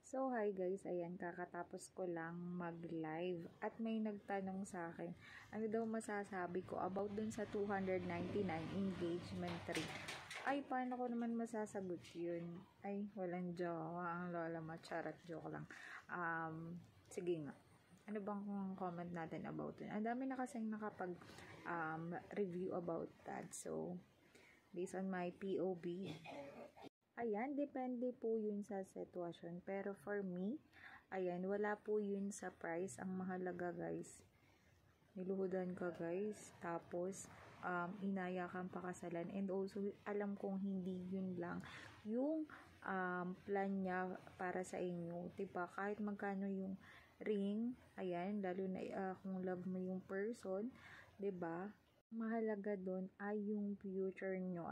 So, hi guys, ayan, kakatapos ko lang mag-live at may nagtanong sa akin, ano daw masasabi ko about dun sa 299 engagement ring. Ay, paano ko naman masasagot yun? Ay, walang jowa, ang lola mo, charot, joke lang. Sige nga. Ano bang comment natin about it? Ang dami na kasing nakapag review about that. So, based on my POV, ayan, depende po yun sa sitwasyon. Pero for me, ayan, wala po yun sa price. Ang mahalaga guys, niluhudan ka guys. Tapos, inaya kang pakasalan. And also, alam kong hindi yun lang yung plan niya para sa inyo. Diba? Kahit magkano yung ring, ayan, lalo na kung love mo yung person, diba? Mahalaga doon ay yung future nyo,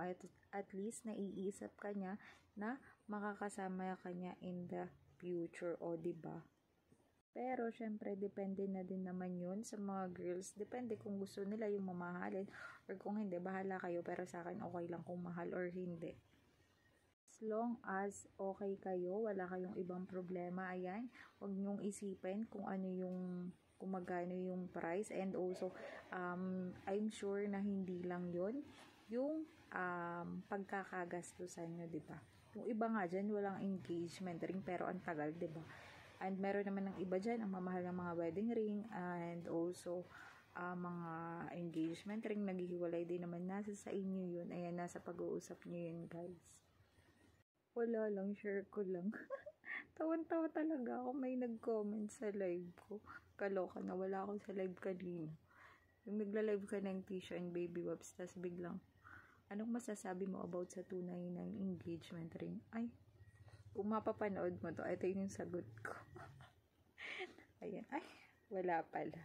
at least naiisip ka niya na makakasama ka niya in the future, o diba? Pero syempre depende na din naman yun sa mga girls, depende kung gusto nila yung mamahalin or kung hindi, bahala kayo. Pero sa akin okay lang kung mahal or hindi, as long as okay kayo, wala kayong ibang problema. Ayan, huwag nyong isipin kung ano yung, kung magkano yung price. And also, I'm sure na hindi lang yon yung pagkakagastusan nyo, diba? Yung iba nga dyan, walang engagement ring pero ang tagal, diba? And meron naman ng iba dyan, ang mamahal ng mga wedding ring and also mga engagement ring, naghihiwalay din naman. Nasa sa inyo yun. Ayan, nasa pag-uusap nyo yun guys. Wala lang, share ko lang. Tawan-tawa talaga ako, may nag-comment sa live ko. Kaloka na, wala ako sa live kanina. Yung nagla-live ka ng Tisha and Baby Webs, tas biglang, anong masasabi mo about sa 299 engagement ring? Ay, kung mapapanood mo to, ito yung sagot ko. Ayan, ay, wala pala.